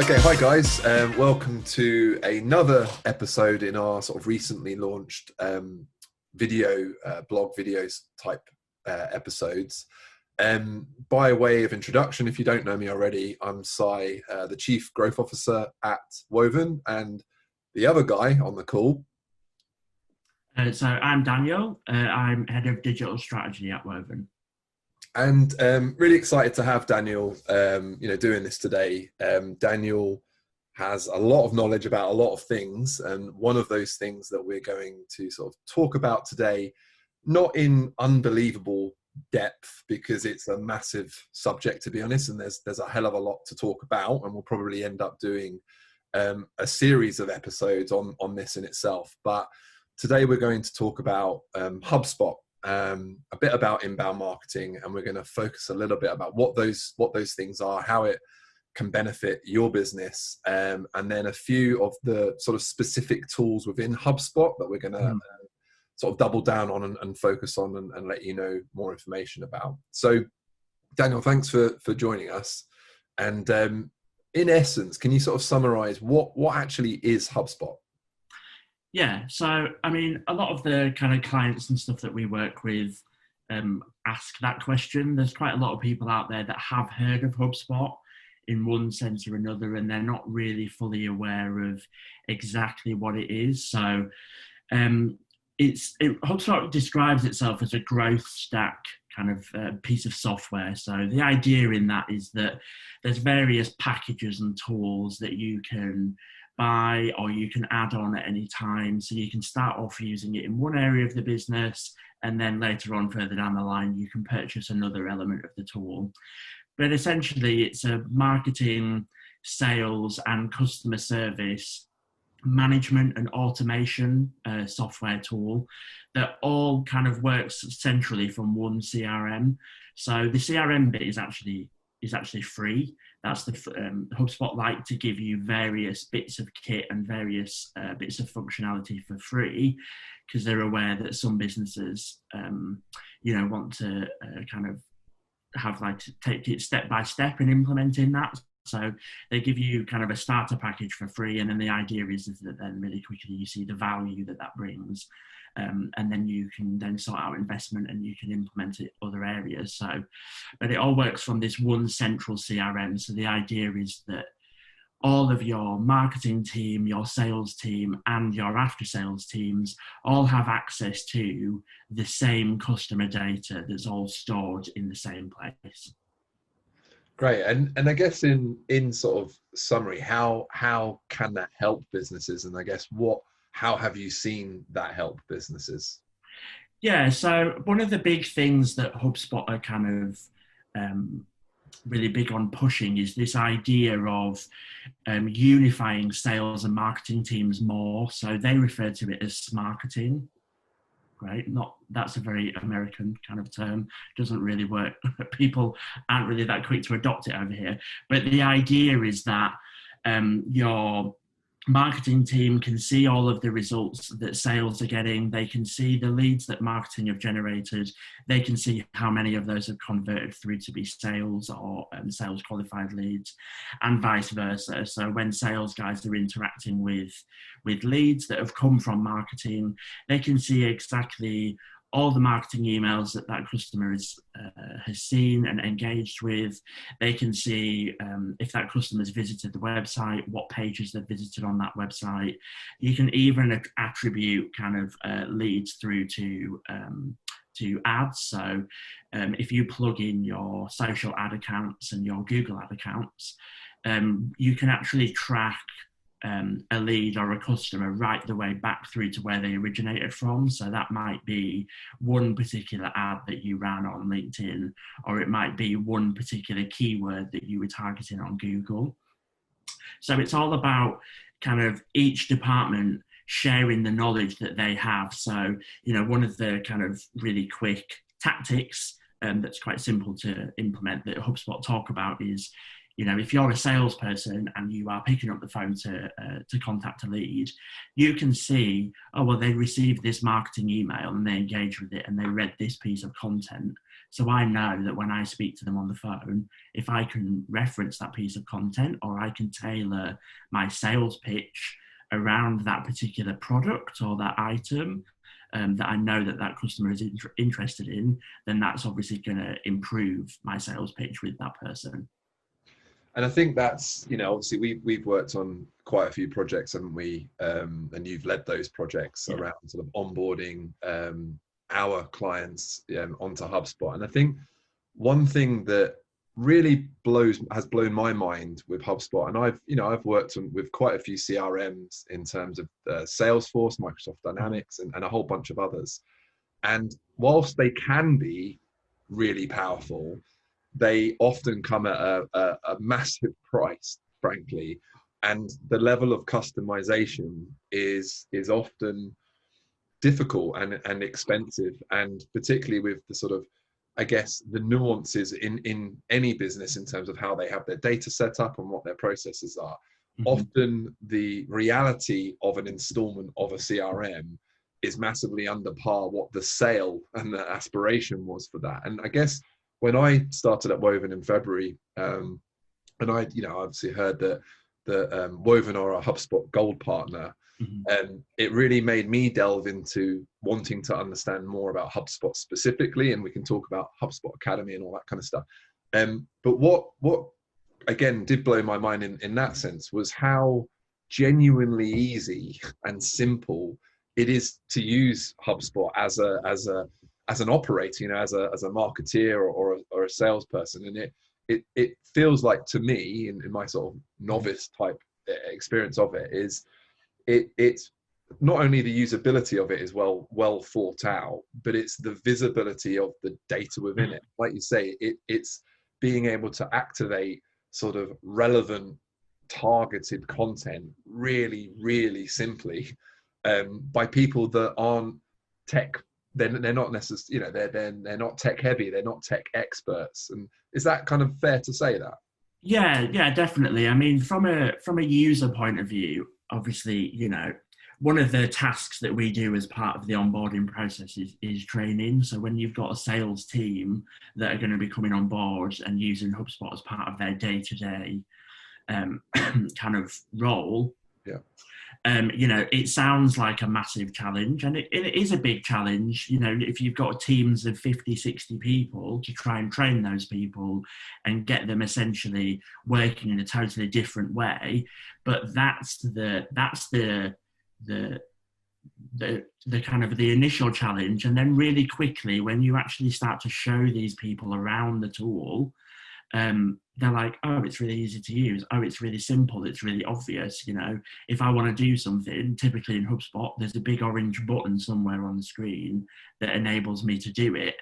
Okay, hi guys. Welcome to another episode in our sort of recently launched blog videos type episodes. By way of introduction, if you don't know me already, I'm Sai, the Chief Growth Officer at Woven, and the other guy on the call. So I'm Daniel. I'm Head of Digital Strategy at Woven. And really excited to have Daniel, doing this today. Daniel has a lot of knowledge about a lot of things, and one of those things that we're going to sort of talk about today, not in unbelievable depth because it's a massive subject, to be honest, and there's a hell of a lot to talk about, and we'll probably end up doing a series of episodes on this in itself. But today we're going to talk about HubSpot. A bit about inbound marketing, and we're going to focus a little bit about what those things are, how it can benefit your business, and then a few of the sort of specific tools within HubSpot that we're going to sort of double down on and focus on and let you know more information about. So, Daniel, thanks for joining us. And in essence, can you sort of summarize what actually is HubSpot? Yeah, so I mean, a lot of the kind of clients and stuff that we work with ask that question. There's quite a lot of people out there that have heard of HubSpot in one sense or another, and they're not really fully aware of exactly what it is. So HubSpot describes itself as a growth stack kind of piece of software. So the idea in that is that there's various packages and tools that you can buy or you can add on at any time. So you can start off using it in one area of the business, and then later on further down the line you can purchase another element of the tool. But essentially it's a marketing, sales and customer service management and automation software tool that all kind of works centrally from one CRM. So the CRM bit is actually free. That's the HubSpot like to give you various bits of kit and various bits of functionality for free, because they're aware that some businesses, want to kind of have like to take it step by step in implementing that. So they give you kind of a starter package for free, and then the idea is that then really quickly you see the value that brings. And then you can then sort out investment and you can implement it other areas. So, but it all works from this one central CRM. So the idea is that all of your marketing team, your sales team, and your after sales teams all have access to the same customer data that's all stored in the same place. Great. And I guess in sort of summary, how can that help businesses? And I guess how have you seen that help businesses? Yeah, so one of the big things that HubSpot are kind of really big on pushing is this idea of unifying sales and marketing teams more. So they refer to it as smarketing. Right? That's a very American kind of term. Doesn't really work. People aren't really that quick to adopt it over here. But the idea is that your marketing team can see all of the results that sales are getting. They can see the leads that marketing have generated. They can see how many of those have converted through to be sales or sales qualified leads, and vice versa. So when sales guys are interacting with leads that have come from marketing, they can see exactly all the marketing emails that customer has seen and engaged with. They can see if that customer's visited the website, what pages they've visited on that website. You can even attribute kind of leads through to ads. So if you plug in your social ad accounts and your Google ad accounts, you can actually track a lead or a customer right the way back through to where they originated from. So that might be one particular ad that you ran on LinkedIn, or it might be one particular keyword that you were targeting on Google. So it's all about kind of each department sharing the knowledge that they have. So, one of the kind of really quick tactics that's quite simple to implement that HubSpot talk about is, if you're a salesperson and you are picking up the phone to contact a lead, you can see, oh, well, they received this marketing email and they engaged with it and they read this piece of content. So I know that when I speak to them on the phone, if I can reference that piece of content, or I can tailor my sales pitch around that particular product or that item, that I know that that customer is interested in, then that's obviously going to improve my sales pitch with that person. And I think that's, obviously we've worked on quite a few projects, haven't we? And you've led those projects around sort of onboarding our clients onto HubSpot. And I think one thing that really has blown my mind with HubSpot, and I've worked with quite a few CRMs in terms of Salesforce, Microsoft Dynamics, and a whole bunch of others. And whilst they can be really powerful, they often come at a massive price, frankly, and the level of customization is often difficult and expensive, and particularly with the sort of, I guess, the nuances in any business in terms of how they have their data set up and what their processes are. Mm-hmm. Often the reality of an installment of a CRM is massively under par what the sale and the aspiration was for that. And I guess when I started at Woven in February, and I, obviously heard that Woven are a HubSpot Gold partner, and it really made me delve into wanting to understand more about HubSpot specifically, and we can talk about HubSpot Academy and all that kind of stuff. But what again did blow my mind in that sense was how genuinely easy and simple it is to use HubSpot as an operator, as a marketeer or a salesperson. And it feels like, to me, in my sort of novice type experience of it, is it's not only the usability of it is well thought out, but it's the visibility of the data within it. Like you say, it's being able to activate sort of relevant, targeted content really, really simply by people that aren't tech. They're not necessarily, they're not tech heavy. They're not tech experts. And is that kind of fair to say that? Yeah, definitely. I mean, from a user point of view, obviously, one of the tasks that we do as part of the onboarding process is training. So when you've got a sales team that are going to be coming on board and using HubSpot as part of their day-to-day kind of role, it sounds like a massive challenge, and it is a big challenge, if you've got teams of 50, 60 people to try and train those people and get them essentially working in a totally different way. But that's the kind of the initial challenge. And then really quickly, when you actually start to show these people around the tool, they're like, oh, it's really easy to use. Oh, it's really simple. It's really obvious. If I want to do something, typically in HubSpot, there's a big orange button somewhere on the screen that enables me to do it.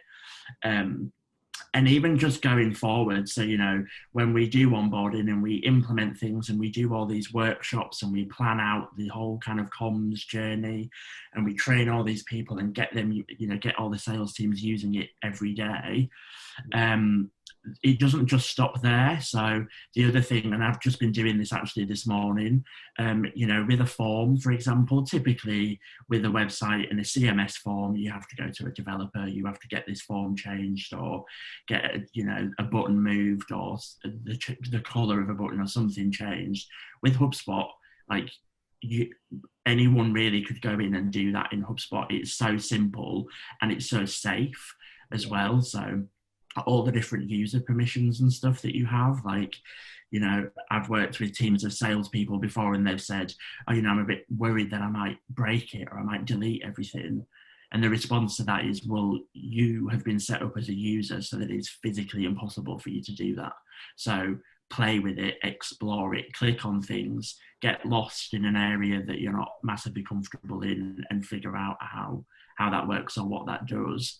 And even just going forward, so, when we do onboarding and we implement things and we do all these workshops and we plan out the whole kind of comms journey and we train all these people and get them, get all the sales teams using it every day, it doesn't just stop there. So the other thing, and I've just been doing this actually this morning, with a form, for example, typically with a website and a CMS form, you have to go to a developer, you have to get this form changed or get, a button moved or the color of a button or something changed. With HubSpot, anyone really could go in and do that in HubSpot. It's so simple and it's so safe as well. So all the different user permissions and stuff that you have, I've worked with teams of salespeople before and they've said, oh, I'm a bit worried that I might break it or I might delete everything. And the response to that is, well, you have been set up as a user so that it's physically impossible for you to do that. So play with it, explore it, click on things, get lost in an area that you're not massively comfortable in and figure out how that works or what that does.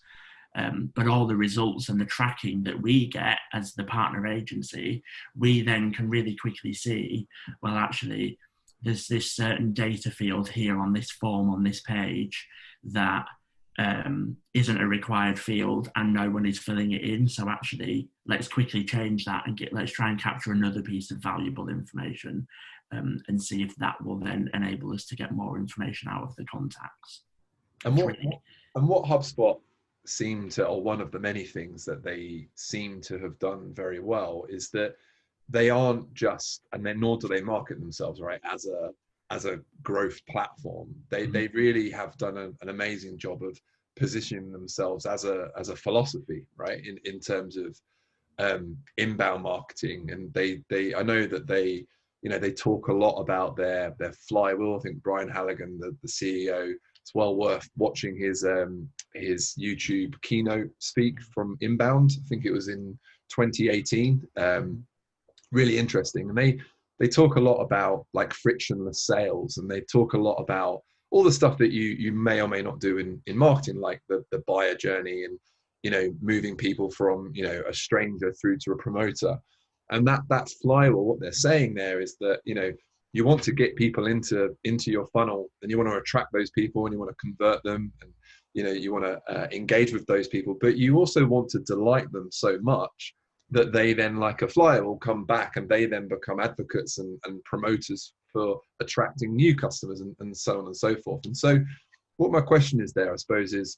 But all the results and the tracking that we get as the partner agency, we then can really quickly see, well, actually, there's this certain data field here on this form on this page that isn't a required field and no one is filling it in. So actually, let's quickly change that and let's try and capture another piece of valuable information and see if that will then enable us to get more information out of the contacts. And what HubSpot seem to, or one of the many things that they seem to have done very well, is that they aren't just, and then nor do they market themselves, right, as a growth platform. They really have done an amazing job of positioning themselves as a philosophy, right, in terms of inbound marketing. And they I know that they, you know, they talk a lot about their flywheel. I think Brian Halligan, the CEO, it's well worth watching his YouTube keynote speak from Inbound. I think it was in 2018. Really interesting. And they talk a lot about like frictionless sales, and they talk a lot about all the stuff that you may or may not do in marketing, like the buyer journey, and, you know, moving people from, you know, a stranger through to a promoter. And that flywheel, what they're saying there is that, you know, you want to get people into your funnel, and you want to attract those people, and you want to convert them, and, you know, you want to engage with those people, but you also want to delight them so much that they then, like a flyer, will come back, and they then become advocates and promoters for attracting new customers, and so on and so forth. And so what my question is there, I suppose, is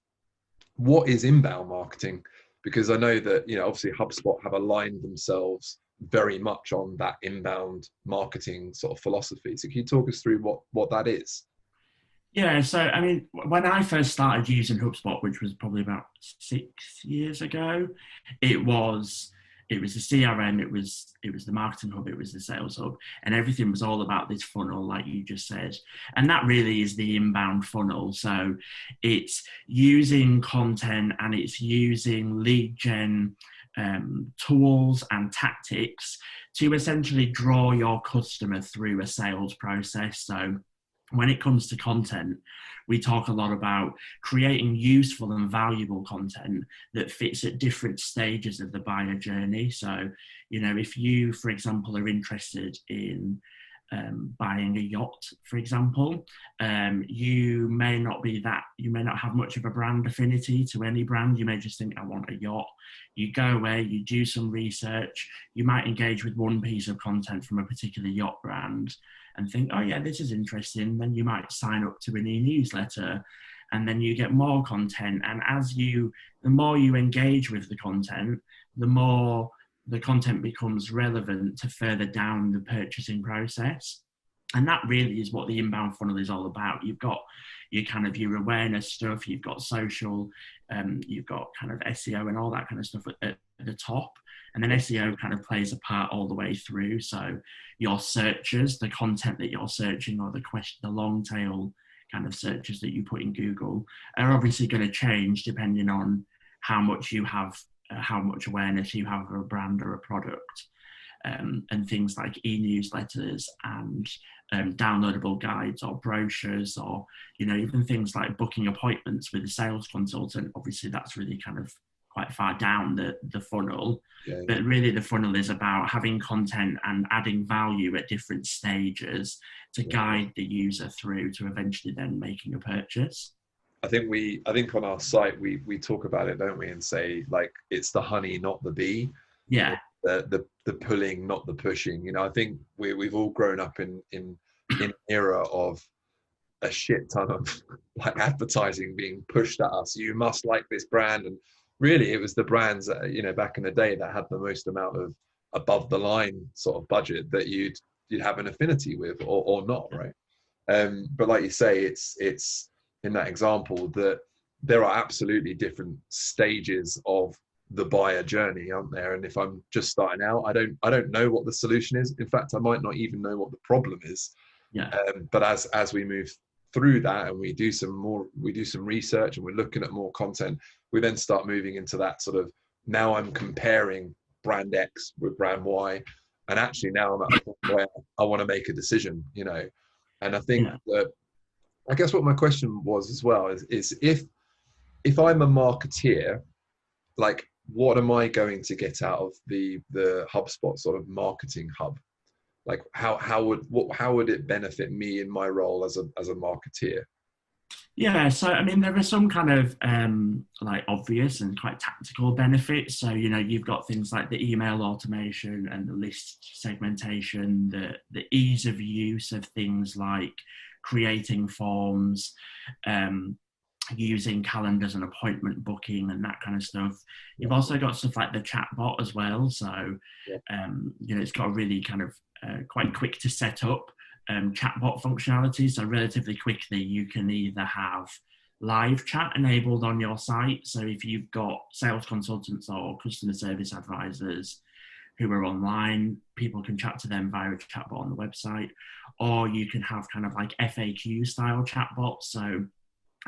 what is inbound marketing? Because I know that, you know, obviously HubSpot have aligned themselves very much on that inbound marketing sort of philosophy. So can you talk us through what that is? Yeah, so I mean, when I first started using HubSpot, which was probably about 6 years ago, it was the CRM, it was the marketing hub, it was the sales hub, and everything was all about this funnel, like you just said. And that really is the inbound funnel. So it's using content, and it's using lead gen tools and tactics to essentially draw your customer through a sales process. So when it comes to content, we talk a lot about creating useful and valuable content that fits at different stages of the buyer journey. So, you know, if you, for example, are interested in buying a yacht, for example, you may not have much of a brand affinity to any brand. You may just think, I want a yacht. You go away, you do some research, you might engage with one piece of content from a particular yacht brand and think, oh yeah, this is interesting. Then you might sign up to an e-newsletter, and then you get more content. And the more you engage with the content, the more the content becomes relevant to further down the purchasing process. And that really is what the inbound funnel is all about. You've got your awareness stuff, you've got social, you've got kind of SEO and all that kind of stuff at the top. And then SEO kind of plays a part all the way through. So your searches, the content that you're searching, or the long tail kind of searches that you put in Google, are obviously going to change depending on how much awareness you have of a brand or a product. And things like e-newsletters and downloadable guides or brochures, or, you know, even things like booking appointments with a sales consultant. Obviously, that's really kind of quite far down the funnel. Yeah. But really the funnel is about having content and adding value at different stages to guide the user through to eventually then making a purchase. I think on our site we talk about it, don't we, and say, like, it's the honey, not the bee. Yeah. The pulling, not the pushing. You know, I think we've all grown up in an era of a shit ton of like advertising being pushed at us. You must like this brand, and really it was the brands that, you know, back in the day that had the most amount of above the line sort of budget that you'd have an affinity with, or not, right? But like you say, it's in that example that there are absolutely different stages of the buyer journey, aren't there? And if I'm just starting out, I don't know what the solution is. In fact, I might not even know what the problem is. Yeah. But as we move through that, and we do some research, and we're looking at more content, we then start moving into that sort of, now I'm comparing brand X with brand Y, and actually now I'm at a point where I want to make a decision, you know. And I think that, I guess what my question was as well is if I'm a marketeer, like, what am I going to get out of the HubSpot sort of marketing hub? Like, how would it benefit me in my role as a marketeer? Yeah, so I mean, there are some kind of like obvious and quite tactical benefits. So, you know, you've got things like the email automation and the list segmentation, the ease of use of things like creating forms, using calendars and appointment booking and that kind of stuff. You've also got stuff like the chatbot as well. So, it's got a really kind of quite quick to set up chatbot functionality. So relatively quickly, you can either have live chat enabled on your site. So if you've got sales consultants or customer service advisors who are online, people can chat to them via a chatbot on the website, or you can have kind of like FAQ style chatbots. So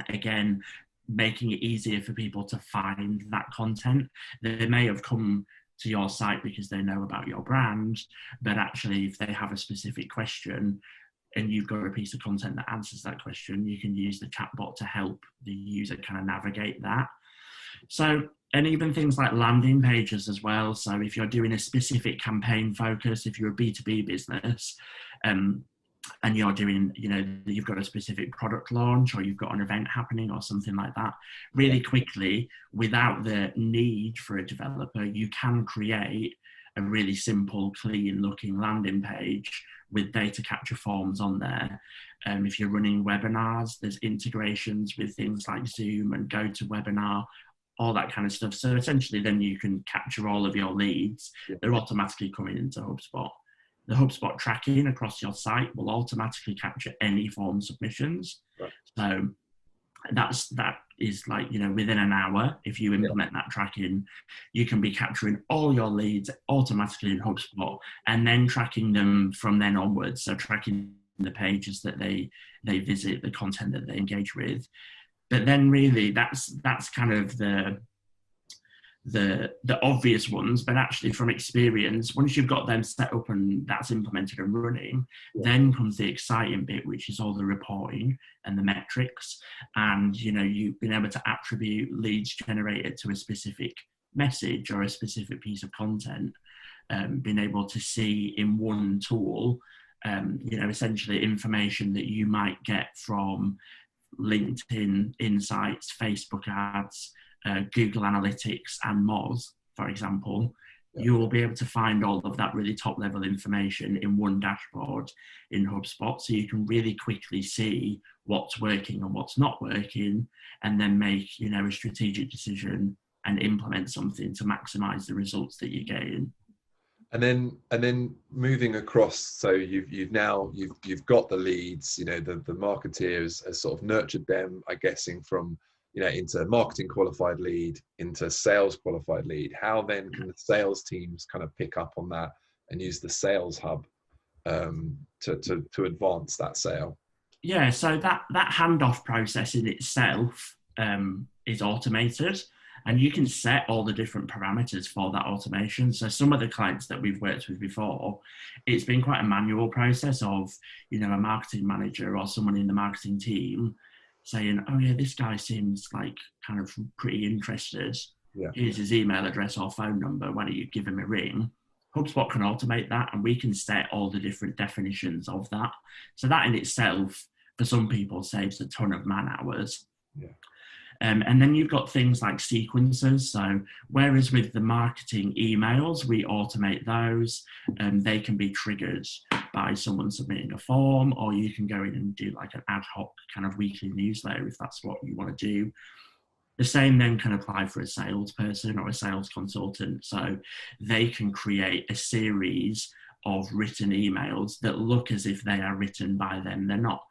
again, making it easier for people to find that content. They may have come to your site because they know about your brand, but actually if they have a specific question and you've got a piece of content that answers that question, you can use the chatbot to help the user kind of navigate that. So, and even things like landing pages as well. So if you're doing a specific campaign focus, if you're a B2B business, and you're doing, you've got a specific product launch or you've got an event happening or something like that, really quickly, without the need for a developer, you can create a really simple, clean looking landing page with data capture forms on there. If you're running webinars, there's integrations with things like Zoom and GoToWebinar, all that kind of stuff. So essentially then you can capture all of your leads. They're automatically coming into HubSpot. The HubSpot tracking across your site will automatically capture any form submissions. Right. So that is like, within an hour, if you implement that tracking, you can be capturing all your leads automatically in HubSpot and then tracking them from then onwards. So tracking the pages that they visit, the content that they engage with. But then really that's kind of the obvious ones, but actually from experience, once you've got them set up and that's implemented and running, then comes the exciting bit, which is all the reporting and the metrics. And, you've been able to attribute leads generated to a specific message or a specific piece of content, being able to see in one tool, essentially information that you might get from LinkedIn Insights, Facebook ads, Google Analytics and Moz, for example. You will be able to find all of that really top level information in one dashboard in HubSpot. So you can really quickly see what's working and what's not working, and then make, a strategic decision and implement something to maximize the results that you're getting. And then moving across, so you've got the leads, the marketeers has sort of nurtured them, I guessing from, into marketing qualified lead, into sales qualified lead. How then can the sales teams kind of pick up on that and use the sales hub to advance that sale? Yeah, so that handoff process in itself is automated, and you can set all the different parameters for that automation. So some of the clients that we've worked with before, it's been quite a manual process of, a marketing manager or someone in the marketing team saying, oh yeah, this guy seems like kind of pretty interested. Yeah. Here's his email address or phone number. Why don't you give him a ring? HubSpot can automate that, and we can set all the different definitions of that. So that in itself, for some people, saves a ton of man hours. Yeah. And then you've got things like sequences. So whereas with the marketing emails, we automate those, and they can be triggered by someone submitting a form, or you can go in and do like an ad hoc kind of weekly newsletter if that's what you want to do. The same then can apply for a salesperson or a sales consultant. So they can create a series of written emails that look as if they are written by them. They're not,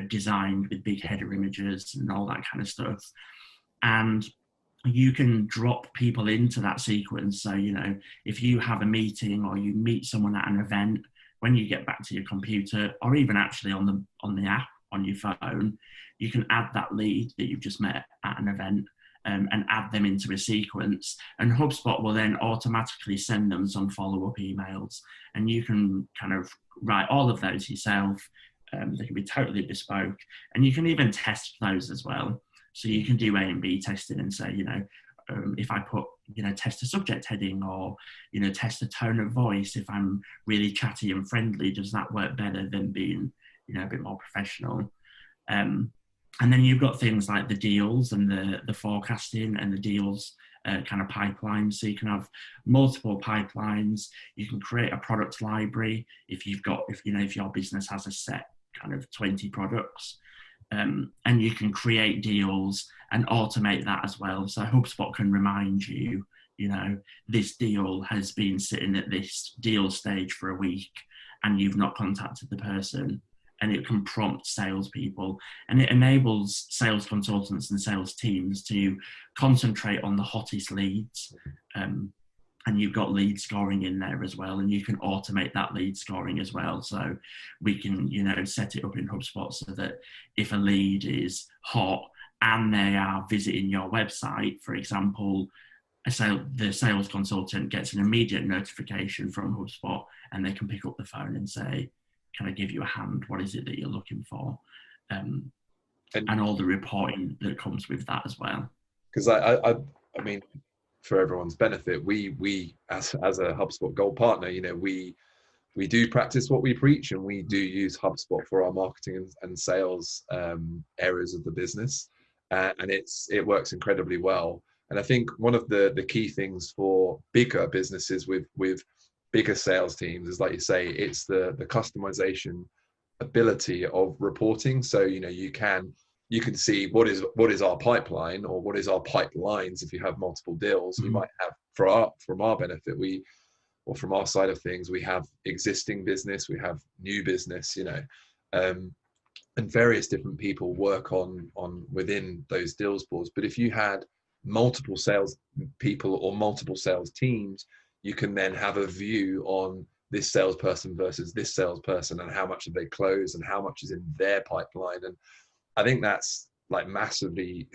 designed with big header images and all that kind of stuff. And you can drop people into that sequence. So, if you have a meeting or you meet someone at an event, when you get back to your computer, or even actually on the app on your phone, you can add that lead that you've just met at an event and add them into a sequence. And HubSpot will then automatically send them some follow-up emails. And you can kind of write all of those yourself. They can be totally bespoke, and you can even test those as well. So you can do A and B testing and say, if I put, test a subject heading, or, test a tone of voice, if I'm really chatty and friendly, does that work better than being, a bit more professional? And then you've got things like the deals and the forecasting and the deals kind of pipelines. So you can have multiple pipelines. You can create a product library if your business has a set kind of 20 products. and you can create deals and automate that as well. So HubSpot can remind you, you know, this deal has been sitting at this deal stage for a week and you've not contacted the person, and it can prompt salespeople, and it enables sales consultants and sales teams to concentrate on the hottest leads. And you've got lead scoring in there as well, and you can automate that lead scoring as well. So we can, you know, set it up in HubSpot so that if a lead is hot and they are visiting your website, for example, the sales consultant gets an immediate notification from HubSpot, and they can pick up the phone and say, can I give you a hand? What is it that you're looking for? And all the reporting that comes with that as well. Because I mean, for everyone's benefit, we as a HubSpot Gold partner, you know, we do practice what we preach, and we do use HubSpot for our marketing and sales areas of the business, and it works incredibly well. And I think one of the key things for bigger businesses with bigger sales teams is, like you say, it's the customization ability of reporting. So, you know, you can see what is our pipeline, or what is our pipelines. If you have multiple deals, we might have, from our benefit, or from our side of things, we have existing business, we have new business, you know, and various different people work on within those deals boards. But if you had multiple sales people or multiple sales teams, you can then have a view on this salesperson versus this salesperson, and how much have they closed, and how much is in their pipeline. And I think that's like massively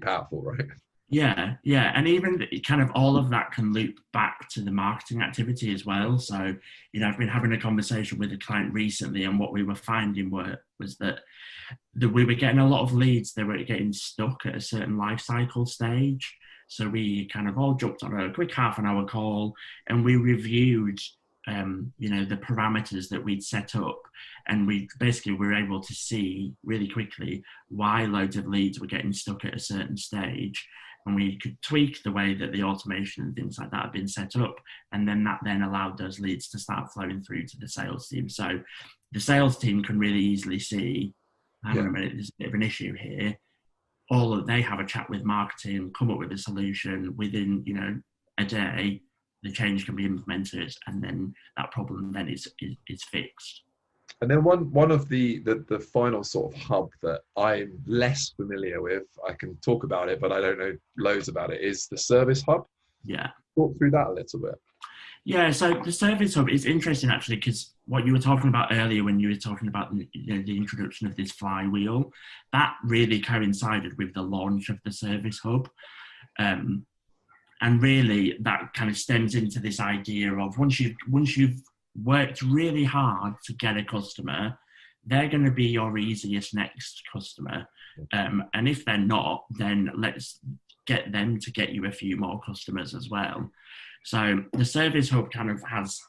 powerful, right? Yeah, and even kind of all of that can loop back to the marketing activity as well. So, you know, I've been having a conversation with a client recently, and what we were finding was that we were getting a lot of leads that were getting stuck at a certain life cycle stage. So we kind of all jumped on a quick half-an-hour call, and we reviewed you know, the parameters that we'd set up, and we basically were able to see really quickly why loads of leads were getting stuck at a certain stage, and we could tweak the way that the automation and things like that had been set up, and then that allowed those leads to start flowing through to the sales team. So the sales team can really easily see, hang on a minute, there's a bit of an issue here. They have a chat with marketing, come up with a solution within, you know, a day. The change can be implemented, and then that problem then is fixed. And then one of the final sort of hub that I'm less familiar with, I can talk about it, but I don't know loads about it, is the service hub. Yeah. Talk through that a little bit. Yeah, so the service hub is interesting actually, because what you were talking about earlier when you were talking about, you know, the introduction of this flywheel, that really coincided with the launch of the service hub. And really that kind of stems into this idea of once you've worked really hard to get a customer, they're going to be your easiest next customer. And if they're not, then let's get them to get you a few more customers as well. So the service hub kind of has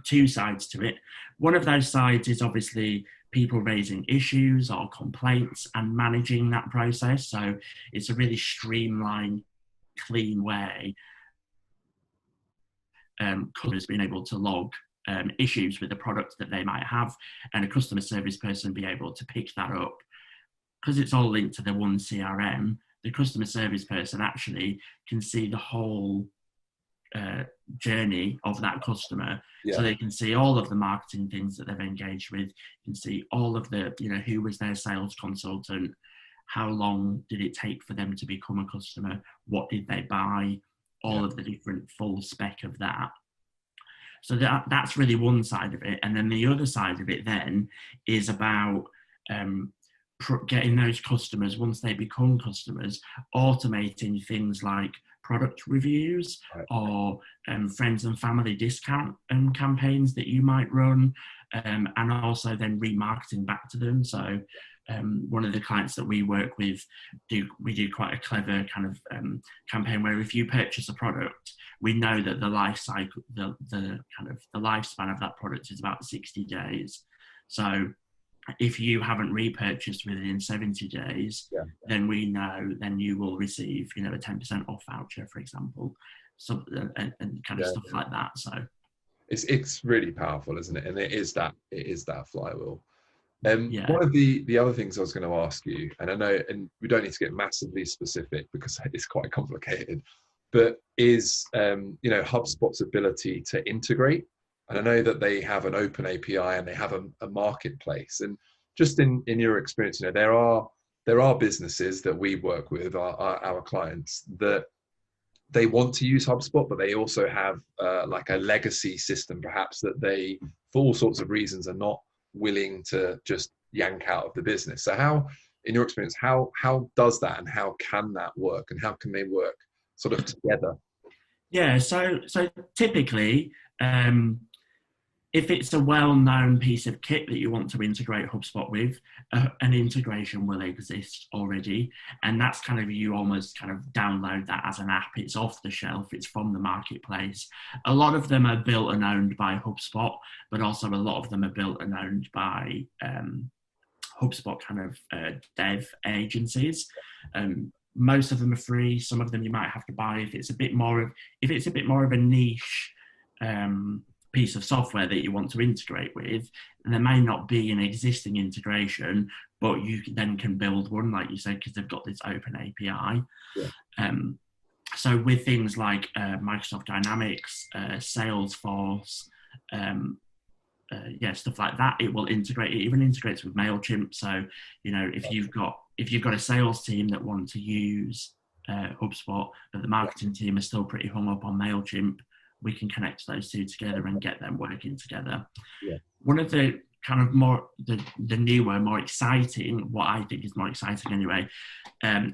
two sides to it. One of those sides is obviously people raising issues or complaints and managing that process. So it's a really streamlined, clean way customers being able to log issues with the product that they might have, and a customer service person be able to pick that up. Because it's all linked to the one CRM, the customer service person actually can see the whole journey of that customer. So they can see all of the marketing things that they've engaged with, you can see all of the, you know, who was their sales consultant, how long did it take for them to become a customer, what did they buy, all of the different full spec of that. So that's really one side of it. And then the other side of it then is about getting those customers, once they become customers, automating things like product reviews or friends and family discount campaigns that you might run, and also then remarketing back to them. So one of the clients that we work with, we do quite a clever kind of campaign where if you purchase a product, we know that the life cycle, the kind of the lifespan of that product is about 60 days. So if you haven't repurchased within 70 days, then we know then you will receive, you know, a 10% off voucher, for example, so and kind of stuff like that. So it's really powerful, isn't it? And it is that flywheel. Yeah. One of the other things I was going to ask you, and I know, and we don't need to get massively specific because it's quite complicated, but is HubSpot's ability to integrate. And I know that they have an open API and they have a marketplace. And just in your experience, there are businesses that we work with, our clients, that they want to use HubSpot, but they also have like a legacy system, perhaps, that they, for all sorts of reasons, are not willing to just yank out of the business. So how, in your experience, how does that, and how can that work, and how can they work sort of together? Yeah, so typically, if it's a well-known piece of kit that you want to integrate HubSpot with, an integration will exist already, and that's kind of, you almost kind of download that as an app. It's off the shelf, it's from the marketplace. A lot of them are built and owned by HubSpot, but also a lot of them are built and owned by HubSpot kind of dev agencies. Most of them are free. Some of them you might have to buy if it's a bit more of a niche piece of software that you want to integrate with, and there may not be an existing integration, but you then can build one, like you said, because they've got this open API. Yeah. So with things like Microsoft Dynamics, Salesforce, stuff like that, it will integrate. It even integrates with MailChimp. So if you've got a sales team that want to use HubSpot, but the marketing team is still pretty hung up on MailChimp, we can connect those two together and get them working together. Yeah. One of the kind of more the newer, more exciting, what I think is more exciting anyway,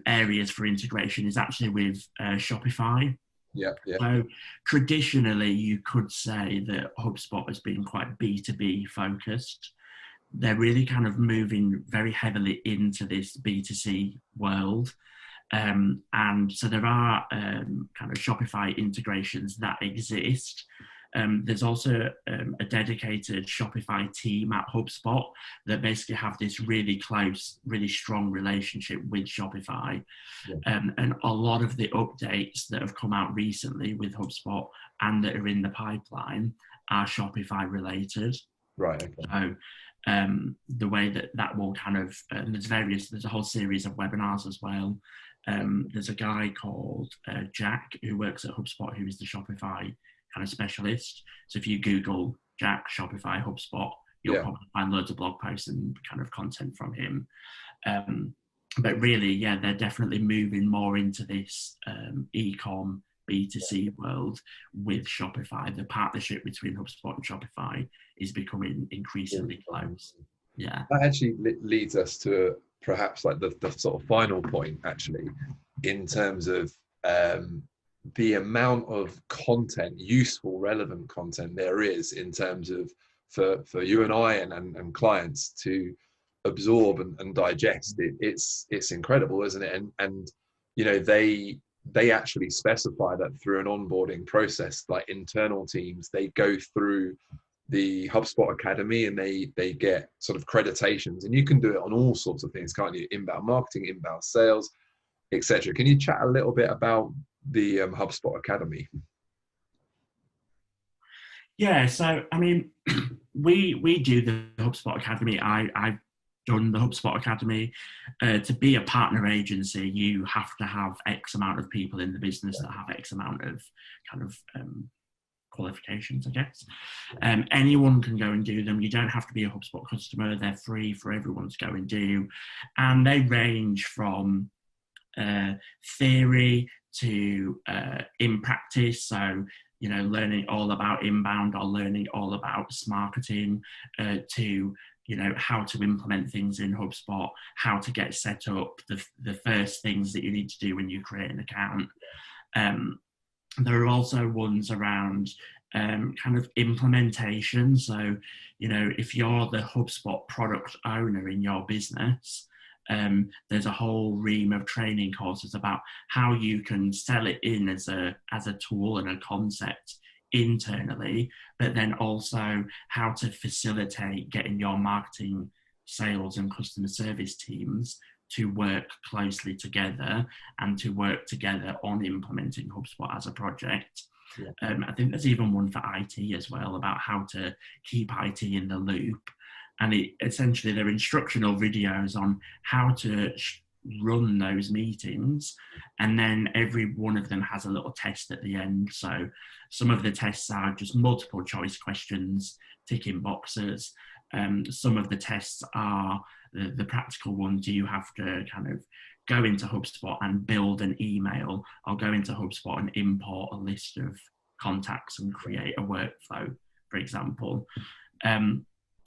areas for integration is actually with Shopify. Yeah. So traditionally, you could say that HubSpot has been quite B2B focused. They're really kind of moving very heavily into this B2C world. And so there are kind of Shopify integrations that exist. There's also a dedicated Shopify team at HubSpot that basically have this really close, really strong relationship with Shopify. Yeah. And a lot of the updates that have come out recently with HubSpot and that are in the pipeline are Shopify related. Right. Okay. So the way that will kind of, there's a whole series of webinars as well. There's a guy called Jack who works at HubSpot, who is the Shopify kind of specialist. So if you Google Jack, Shopify, HubSpot, you'll probably find loads of blog posts and kind of content from him. But really, they're definitely moving more into this e-com B2C world with Shopify. The partnership between HubSpot and Shopify is becoming increasingly close. Yeah. That actually leads us to perhaps like the sort of final point, actually, in terms of the amount of content, useful, relevant content there is in terms of for you and I and clients to absorb and digest. It's incredible, isn't it? And they actually specify that through an onboarding process, like internal teams, they go through the HubSpot Academy and they get sort of accreditations, and you can do it on all sorts of things, can't you? Inbound marketing, inbound sales, etc. Can you chat a little bit about the HubSpot Academy? Yeah, so I mean, we do the HubSpot Academy. I've done the HubSpot Academy. To be a partner agency, you have to have X amount of people in the business that have X amount of kind of qualifications, I guess. Anyone can go and do them. You don't have to be a HubSpot customer. They're free for everyone to go and do. And they range from theory to in practice. So, learning all about inbound or learning all about marketing to, how to implement things in HubSpot, how to get set up, the first things that you need to do when you create an account. There are also ones around kind of implementation. So, if you're the HubSpot product owner in your business, there's a whole ream of training courses about how you can sell it in as a tool and a concept internally, but then also how to facilitate getting your marketing, sales and customer service teams to work closely together and to work together on implementing HubSpot as a project. Yeah. I think there's even one for IT as well, about how to keep IT in the loop. and essentially they're instructional videos on how to run those meetings, and then every one of them has a little test at the end. So some of the tests are just multiple choice questions, ticking boxes. Some of the tests are the practical ones. You have to kind of go into HubSpot and build an email, or go into HubSpot and import a list of contacts and create a workflow, for example.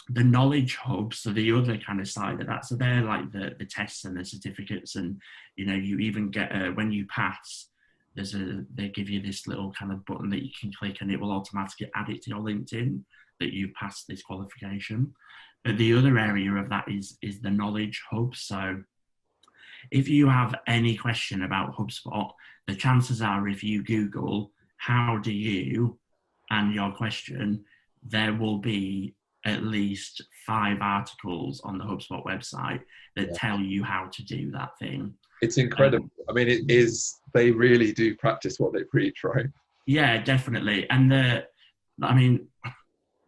The knowledge hubs, so the other kind of side of that, so they're like the tests and the certificates, and you even get when you pass, they give you this little kind of button that you can click, and it will automatically add it to your LinkedIn that you've passed this qualification. But the other area of that is the knowledge hub. So if you have any question about HubSpot, the chances are if you Google how do you and your question, there will be at least 5 articles on the HubSpot website that tell you how to do that thing. It's incredible. I mean, it is, they really do practice what they preach, right? Yeah, definitely. And I mean,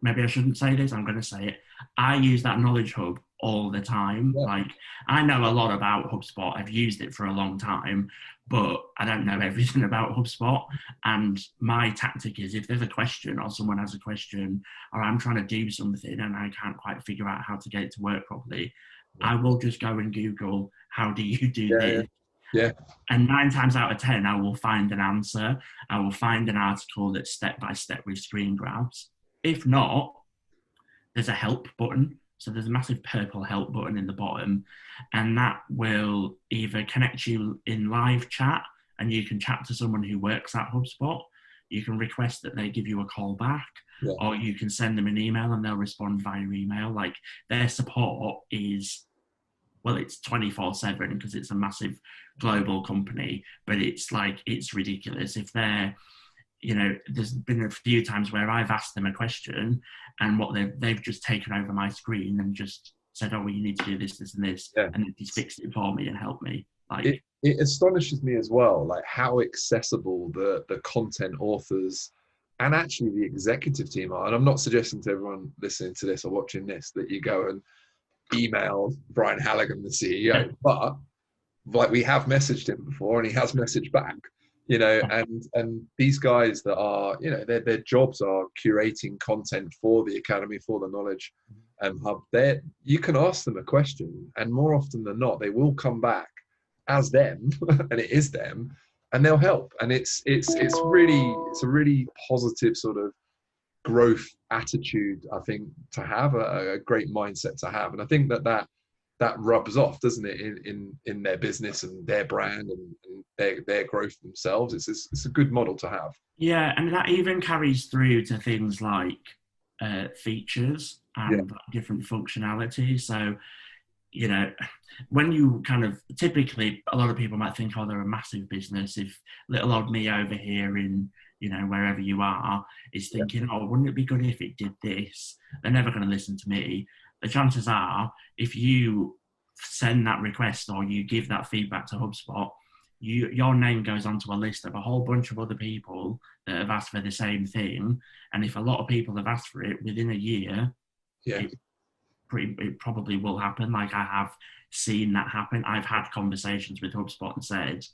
maybe I shouldn't say this, I'm going to say it. I use that knowledge hub all the time. Yeah. Like, I know a lot about HubSpot. I've used it for a long time, but I don't know everything about HubSpot. And my tactic is, if there's a question or someone has a question, or I'm trying to do something and I can't quite figure out how to get it to work properly, I will just go and Google, how do you do this? Yeah. And 9 times out of 10, I will find an answer. I will find an article that's step by step with screen grabs. If not, there's a help button. So there's a massive purple help button in the bottom, and that will either connect you in live chat, and you can chat to someone who works at HubSpot. You can request that they give you a call back, or you can send them an email and they'll respond via email. Like, their support is, well, it's 24/7 because it's a massive global company, but it's like, it's ridiculous. If they're, there's been a few times where I've asked them a question, and what they've just taken over my screen and just said, "Oh, well, you need to do this, this, and this," and then just fixed it for me and helped me. Like, it astonishes me as well, like how accessible the content authors and actually the executive team are. And I'm not suggesting to everyone listening to this or watching this that you go and email Brian Halligan, the CEO, but like, we have messaged him before and he has messaged back. And these guys that are, their jobs are curating content for the academy, for the knowledge hub. You can ask them a question, and more often than not, they will come back as them, and it is them, and they'll help. And it's a really positive sort of growth attitude, I think, to have a great mindset to have. And I think that rubs off, doesn't it, in their business and their brand and their growth themselves. It's a good model to have. Yeah, and that even carries through to things like features and different functionality. So, when you kind of, typically, a lot of people might think, oh, they're a massive business. If little old me over here in, wherever you are, is thinking, oh, wouldn't it be good if it did this? They're never going to listen to me. The chances are, if you send that request or you give that feedback to HubSpot, your name goes onto a list of a whole bunch of other people that have asked for the same thing. And if a lot of people have asked for it within a year, it probably will happen. Like, I have seen that happen. I've had conversations with HubSpot and said,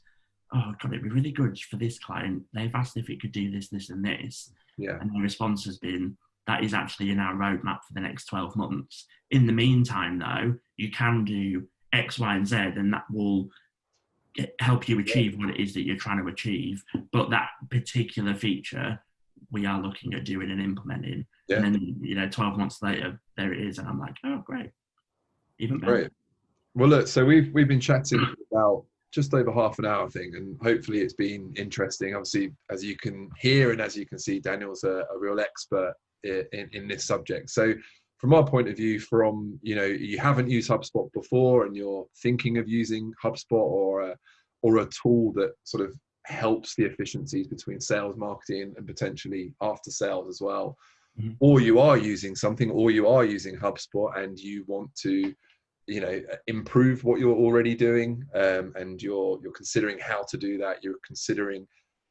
oh, God, it'd be really good for this client. They've asked if it could do this, this, and this. Yeah. And the response has been, that is actually in our roadmap for the next 12 months. In the meantime, though, you can do X, Y, and Z, and that will help you achieve what it is that you're trying to achieve. But that particular feature, we are looking at doing and implementing. Yeah. And then, 12 months later, there it is. And I'm like, oh, great. Even better. Great. Well, look, so we've been chatting for about just over half an hour, I think, and hopefully it's been interesting. Obviously, as you can hear and as you can see, Daniel's a real expert in this subject. So from our point of view, you haven't used HubSpot before and you're thinking of using HubSpot or a tool that sort of helps the efficiencies between sales, marketing, and potentially after sales as well. Mm-hmm. Or you are using something, or you are using HubSpot and you want to improve what you're already doing, and you're considering how to do that. You're considering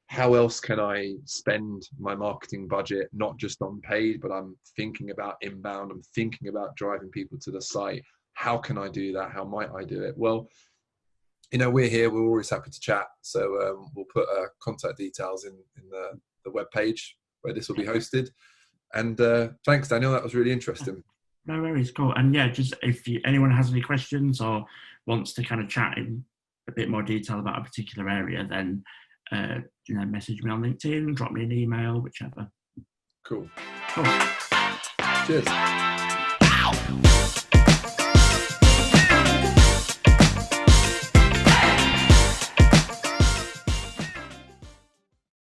how else can I spend my marketing budget, not just on paid, but I'm thinking about inbound, I'm thinking about driving people to the site. How can I do that? How might I do it? Well, we're here, we're always happy to chat. So we'll put contact details in the web page where this will be hosted. And thanks, Daniel, that was really interesting. No worries, cool. And yeah, just if anyone has any questions or wants to kind of chat in a bit more detail about a particular area, then message me on LinkedIn, drop me an email, whichever. Cool. Cool. Cheers.